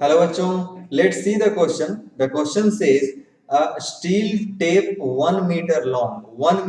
Hello बच्चों, let's see the question. The question says steel tape 1 metre long. 1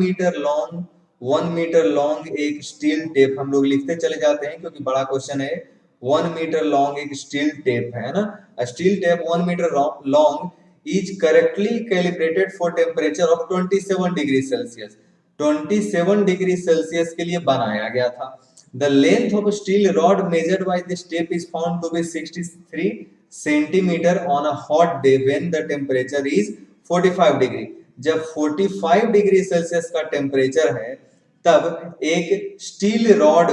metre long एक steel tape. हम लोग लिखते चले जाते हैं क्योंकि बड़ा क्वेश्चन है. 1 मीटर लॉन्ग एक स्टील टेप है ना. Steel tape 1 metre long is correctly calibrated for temperature of 27 degree Celsius. 27 degree Celsius के लिए बनाया गया था. The length of a steel rod measured by this tape is found to be 63 centimeter on a hot day when the temperature is 45 degree. जब 45 degree Celsius का temperature है तब एक स्टील रॉड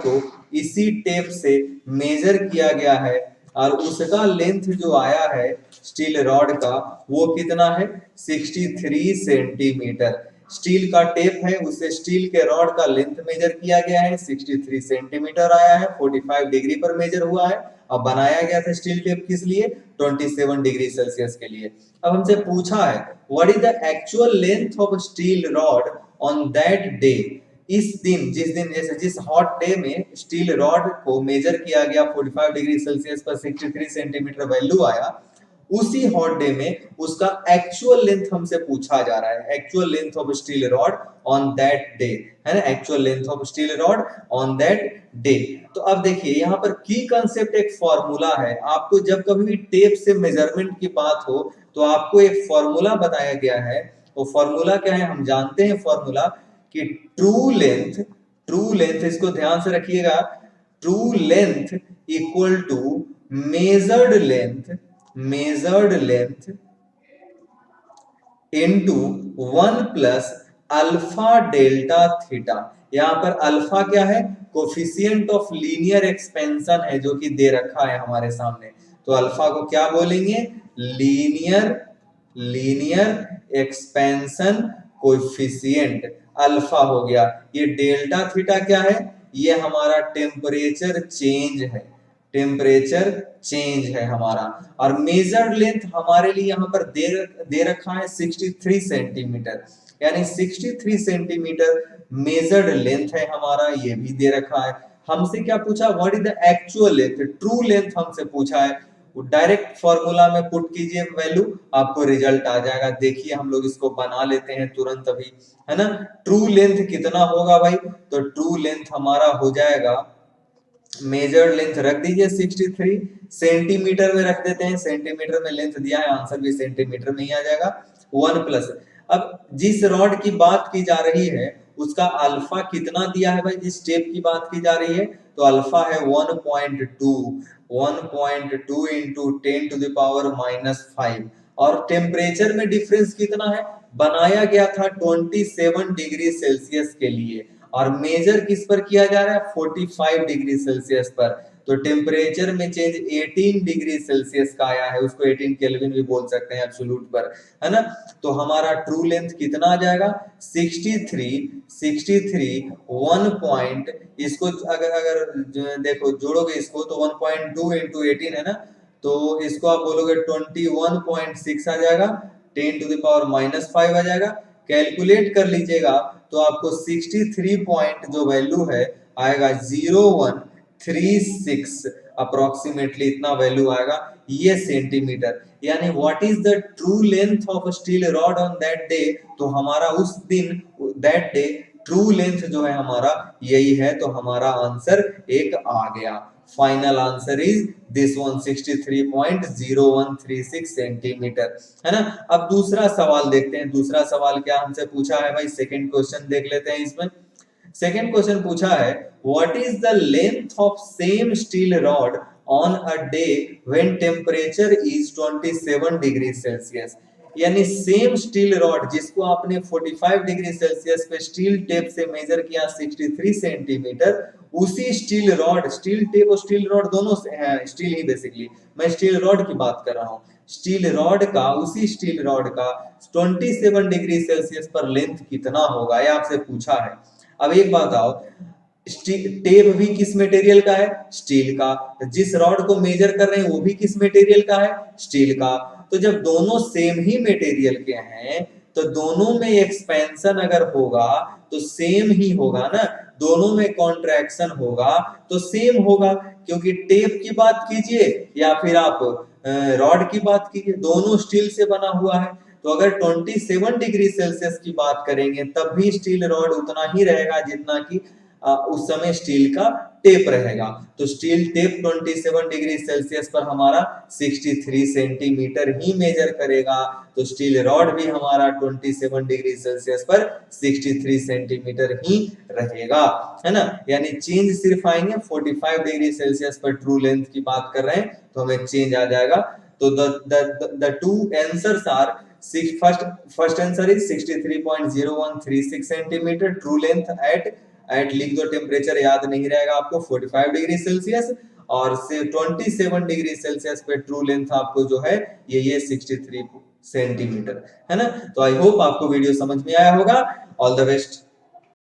को इसी टेप से मेजर किया गया है और उसका लेंथ जो आया है स्टील रॉड का वो कितना है 63 सेंटीमीटर. स्टील का टेप है उससे स्टील के रॉड का लेंथ मेजर किया गया है 63 सेंटीमीटर आया है 45 डिग्री पर मेजर हुआ है. अब बनाया गया था स्टील टेप किस लिए 27 डिग्री सेल्सियस के लिए. अब हमसे पूछा है what is the actual length of steel rod on that day. इस दिन जिस हॉट डे में स्टील रॉड को मेजर किया गया 45 डिग्री सेल्सियस पर 63 सेंटीमीटर वैल्यू आया उसी हॉट डे में उसका एक्चुअल लेंथ हमसे पूछा जा रहा है. Actual length of steel rod on that day है ना. Actual length of steel rod on that day. तो अब देखिए यहाँ पर की कंसेप्ट एक फॉर्मूला है. आपको जब कभी भी टेप से मेजरमेंट की बात हो तो आपको एक फॉर्मूला बताया गया है. वो फॉर्मूला क्या है हम जानते हैं. फॉर्मूला कि ट्रू लेंथ इसको ध्यान से रखिएगा. True length equal to measured length into 1 plus alpha delta theta. यहां पर अल्फा क्या है कोफिशिएंट ऑफ लीनियर एक्सपेंशन है जो कि दे रखा है हमारे सामने. तो अल्फा को क्या बोलेंगे लीनियर एक्सपेंशन कोफिशिएंट अल्फा हो गया. ये डेल्टा थीटा क्या है ये हमारा टेम्परेचर चेंज है हमारा. और मेजर्ड लेंथ हमारे लिए यहाँ पर दे रखा है 63 सेंटीमीटर. यानी 63 सेंटीमीटर मेजर्ड लेंथ है हमारा. ये भी दे रखा है. हमसे क्या पूछा what is the actual length. True length हमसे पूछा है. डायरेक्ट फॉर्मूला में पुट कीजिए वैल्यू आपको रिजल्ट आ जाएगा. देखिए हम लोग इसको बना लेते हैं तुरंत अभी है ना. ट्रू लेंथ कितना होगा भाई तो ट्रू लेंथ हमारा हो जाएगा मेजर्ड लेंथ रख दीजिए 63 सेंटीमीटर में रख देते हैं. सेंटीमीटर में लेंथ दिया है आंसर भी सेंटीमीटर में ही आ जाएगा 1 प्लस. अब जिस रॉड की बात की जा रही है उसका अल्फा कितना दिया है भाई. जिस टेप की बात की जा रही है तो अल्फा है 1.2 इंटू 10 टू द पावर -5. और टेम्परेचर में डिफरेंस कितना है बनाया गया था 27 डिग्री सेल्सियस के लिए और मेजर किस पर किया जा रहा है 45 डिग्री सेल्सियस पर. तो टेम्परेचर में चेंज 18 डिग्री सेल्सियस का आया है. उसको 18 केल्विन भी बोल सकते हैं एब्सोल्यूट पर है ना. तो हमारा ट्रू लेंथ कितना आ जाएगा 63 1 पॉइंट. इसको अगर देखो जोड़ोगे इसको तो 1.2 इंटू 18 है ना. तो इसको आप बोलोगे 21.6 आ जाएगा 10 टू द पावर -5 आ जाएगा. कैलकुलेट कर लीजिएगा तो आपको 63 पॉइंट जो वैल्यू है आएगा 0136 अप्रोक्सीमेटली इतना वैल्यू आएगा. ये सेंटीमीटर. यानी what is the true length of steel rod on that day. तो हमारा उस दिन दैट डे ट्रू लेंथ जो है हमारा यही है. तो हमारा आंसर एक आ गया. Final answer is this one 63.0136 centimetre है ना. अब दूसरा सवाल देखते हैं. दूसरा सवाल क्या हमसे पूछा है भाई. सेकंड क्वेश्चन देख लेते हैं. इसमें सेकंड क्वेश्चन पूछा है what is the length of same steel rod on a day when temperature is 27 degree Celsius. यानी सेम स्टील रॉड जिसको आपने 45 डिग्री सेल्सियस पे स्टील टेप से मेजर किया 63 सेंटीमीटर उसी स्टील टेप और स्टील रॉड दोनों से है स्टील ही बेसिकली. मैं स्टील रॉड की बात कर रहा हूँ. उसी स्टील रॉड का 27 डिग्री सेल्सियस पर लेंथ कितना होगा ये आपसे पूछा है. अब एक बात आओ टेप भी किस मटेरियल का है स्टील का. जिस रॉड को मेजर कर रहे हैं वो भी किस मटेरियल का है स्टील का. तो जब दोनों सेम ही मटेरियल के हैं तो दोनों में एक्सपेंशन अगर होगा तो सेम ही होगा ना, दोनों में कॉन्ट्रैक्शन होगा तो सेम होगा, क्योंकि टेप की बात कीजिए या फिर आप रॉड की बात कीजिए, दोनों स्टील से बना हुआ है। तो अगर 27 डिग्री सेल्सियस की बात करेंगे तब भी स्टील रॉड उतना ही रहेगा जितना कि उस समय स्टील का टेप रहेगा। तो स्टील टेप 27 डिग्री सेल्सियस पर हमारा 63 सेंटीमीटर ही मेजर करेगा, तो स्टील रॉड भी हमारा 27 डिग्री सेल्सियस पर 63 सेंटीमीटर ही रहेगा, है ना। यानी चेंज सिर्फ आएंगे 45 डिग्री सेल्सियस पर ट्रू लेंथ की बात कर रहे हैं तो हमें चेंज आ जाएगा। तो the two answers are first answer is 63.0136 centimetre true length at लिख दो, टेम्परेचर याद नहीं रहेगा आपको 45 डिग्री सेल्सियस, और 27 डिग्री सेल्सियस पे ट्रू लेंथ आपको जो है ये 63 सेंटीमीटर, है ना। तो आई होप आपको वीडियो समझ में आया होगा। All the best.